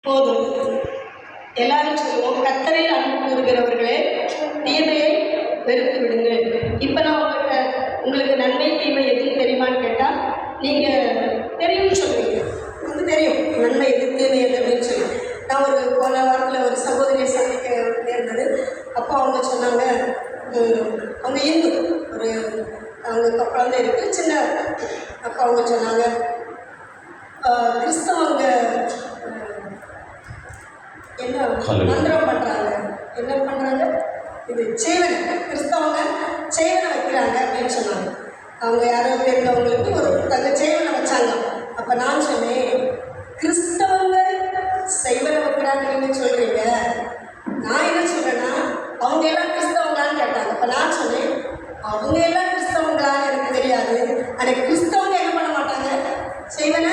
போதும். எல்லாரும் சொல்லுவோம், கர்த்தரில் அன்பு கூறுகிறவர்களே தீமையை வெறுத்து விடுங்கள். இப்போ நான் உங்களுக்கு நன்மை தீமை எதுன்னு தெரியுமான்னு கேட்டால் நீங்கள் தெரியும்னு சொல்லுவீங்க. உங்களுக்கு தெரியும் நன்மை எது தீமை எது அப்படின்னு சொல்லி. நான் போன வாரத்தில் ஒரு சகோதரியை சந்திக்க நேர்ந்தது. அப்போ அவங்க சொன்னாங்க, அவங்க இந்து, அவங்க குழந்தை இருக்குது சின்ன. அப்போ அவங்க சொன்னாங்க, கிறிஸ்தவங்க என்ன மந்திரம் பண்ணுறாங்க, என்ன பண்ணுறாங்க, இது செய்வனை, கிறிஸ்தவங்க செய்வனை வைக்கிறாங்க அப்படின்னு சொன்னாங்க. அவங்க யாரோ தெரிந்தவங்களுக்கு ஒரு செய்வனை வச்சாங்க. அப்போ நான் சொன்னேன், கிறிஸ்தவங்க செய்வனை வைக்கிறாங்கன்னு சொல்கிறீங்க, நான் என்ன சொல்கிறேன்னா அவங்க எல்லாம் கிறிஸ்தவங்களான்னு கேட்டாங்க. அப்போ நான் சொன்னேன், அவங்க எல்லாம் கிறிஸ்தவங்களான்னு எனக்கு தெரியாது, ஆனால் கிறிஸ்தவங்க என்ன பண்ண மாட்டாங்க, செய்வனை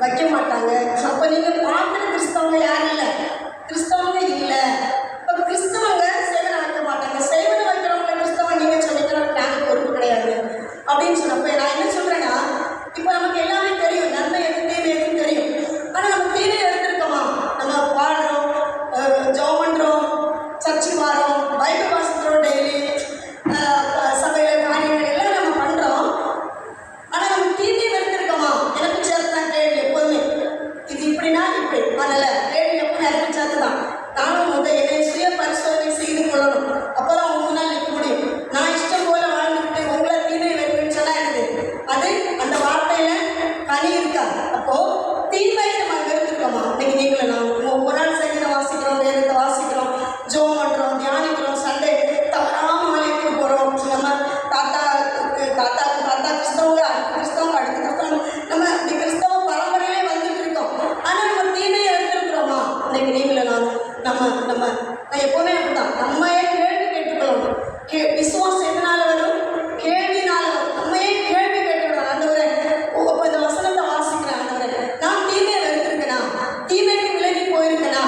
வைக்க மாட்டாங்க. அப்போ நீங்கள் பார்க்குற கிறிஸ்தவங்க யாரும் இல்லை, கிறிஸ்தவங்க இல்லை. இப்போ கிறிஸ்தவங்க செய்வனை வைக்க மாட்டாங்க, செய்வனை வைக்கிறவங்க கிறிஸ்தவங்க நீங்கள் சொல்லிக்கிறவங்க நாங்கள் பொறுப்பு கிடையாது அப்படின்னு சொன்னப்போ நான் என்ன சொல்கிறேன்னா, இப்போ நமக்கு எல்லாமே தெரியும், நன்மை எது தீமை எதுன்னு தெரியும். ஆனால் நம்ம தீமையை எடுத்துருக்கோமா? நம்ம பாடுறோம், ஜெபம் பண்ணுறோம், சர்ச்சுக்கு வரோம், பைபிள் வாசிக்கிறோம், டெய்லி சபையில் காரியங்கள் எல்லாம் நம்ம பண்ணுறோம். ஆனால் நம்ம தீமையை எடுத்துருக்கோமா? எனக்கு சேர்த்து தான் கேள்வி எப்போதுமே. இது இப்படின்னா இப்படி அதனால் கேள்வி எப்போதும் எனக்கு சேர்த்து தான். நானும் என்னை சுய பரிசோதனை செய்து கொள்ளணும். அப்போ தான் உங்க முன்னால் நிற்க முடியும். நான் இஷ்டம் போல வாழ்ந்துட்டு உங்களை தீமை வைக்கணும்னு சொன்னால் எனக்கு அது அந்த வார்த்தையில் கனி இருக்காது. அப்போது தீமையை நம்ம வெறுத்துருக்கோமா? இன்னைக்கு நீங்களும் நான் ஒரு நாள் சங்கீதம் வாசிக்கிறோம், வேதத்தை வாசிக்கிறோம், ஜெபம் பண்ணுறோம், தியானிக்கிறோம், சண்டே தவறாமல் ஆலயத்துக்கு போகிறோம். நம்ம தாத்தா கிறிஸ்தவங்க, அடுத்த கிறிஸ்தவங்க நம்ம இப்படி கிறிஸ்தவ பரம்பரையிலே வந்துட்டு இருக்கோம். ஆனால் நம்ம தீமையை எடுத்துருக்குறோமா? இன்னைக்கு நீங்களும் நான் எப்போவுமே அப்படிதான். நம்மையே கேள்வி கேட்டுக்கொள்ளணும். விசுவாசம் எதனால வரும்? கேள்வினால வரும். நம்மையே கேள்வி கேட்டுக்கணும். ஆண்டவரே, இப்போ இந்த வசனத்தை வாசிக்கிறேன், ஆண்டவரே நான் தீமையை வெறுத்திருக்கேனா, தீமைக்கு விலகி போயிருக்கேனா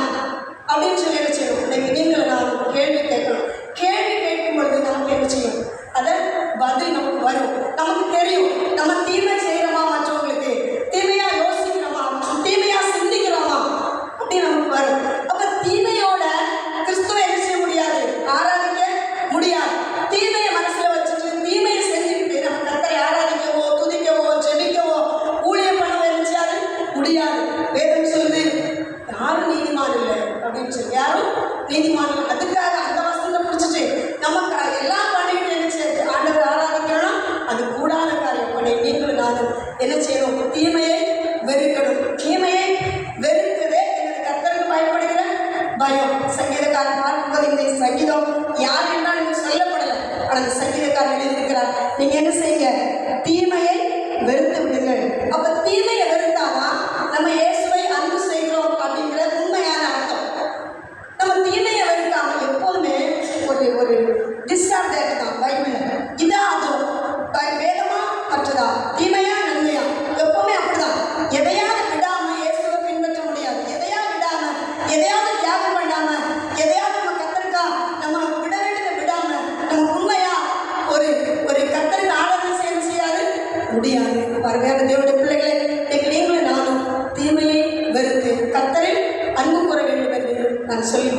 அப்படின்னு சொல்லி என்ன செய்யணும்? இன்னைக்கு நீங்களும் நான் கேள்வி கேட்கணும். கேள்வி கேட்கும் பொழுது நமக்கு என்ன செய்யும்? அதை பதில் நமக்கு வரும். நமக்கு தெரியும் நம்ம தீமை செய்கிறோமா, மற்றவங்களுக்கு தீமையாக யோசிக்கிறோமா, தீமையாக சிந்திக்கிறோமா அப்படின்னு நமக்கு வரும். அப்போ தீமையோட கிறிஸ்துவை என்ன செய்ய முடியாது? ஆராதிக்க முடியாது. தீமையை மனசில் வச்சுட்டு தீமையை செஞ்சுக்கிட்டு நம்ம கர்த்தரை ஆராதிக்கவோ, துதிக்கவோ, ஜெபிக்கவோ, ஊழியம் பண்ணவோ நினைச்சாது முடியாது. வேதம் சொல்லுது, யாரும் நீதிமான் இல்லை அப்படின்னு சொல்லி, யாரும் நீதிமான் இல்லை. அதுக்காக அந்த வசனத்தை பிடிச்சிட்டு நம்ம எல்லாம் பண்ணிக்கிட்டு நினைச்சு ஆண்டவர் ஆராதிக்கணும், அது கூடாத காரியம். பண்ணி நீங்களும் நானும் என்ன செய்யணும்? தீமையை வெறுக்கணும். தீமையை வெறுக்கவே என்னோட கர்த்தருக்கு பயப்படுகிற பயம். சங்கீதக்காரன் பார்க்கும்போது இந்த சங்கீதம் யார் என்றால் எனக்கு சொல்லப்படலை, ஆனால் அந்த சங்கீதக்காரன் எழுதியிருக்கிறார், நீங்க என்ன செய்யுங்க? தீமையை வெறுத்து விடுங்கள். அப்ப தீமையை வெறுத்தாதான் நம்ம இயேசுவை அன்பு செய்கிறோம் அப்படிங்கிற உண்மையான அர்த்தம். நம்ம தீமையை வெறுக்காம எப்போதுமே ஒரு டிஸ்ஆர்டர் தான் பைபிள்ல. இதா அதுவும் வேதமா மற்றதா, தீமையா நன்மையா, எப்பவுமே அப்படிதான். எதையாவது விடாம இயேசுவை பின்பற்ற முடியாது. எதையாவது விடாம, எதையாவது தியாகம் பண்ணாம, எதையாவது நம்ம கர்த்தருக்கா நம்ம விட வேண்டியதை விடாம, நம்ம உண்மையா ஒரு கர்த்தருக்கு ஆராதனை செய்யாது முடியாது. பாருங்க தேவனுடைய பிள்ளைகளை, நீங்களும் நானும் தீமையை வெறுத்து கர்த்தரில் அன்பு கூற வேண்டும் என்று நான் சொல்லி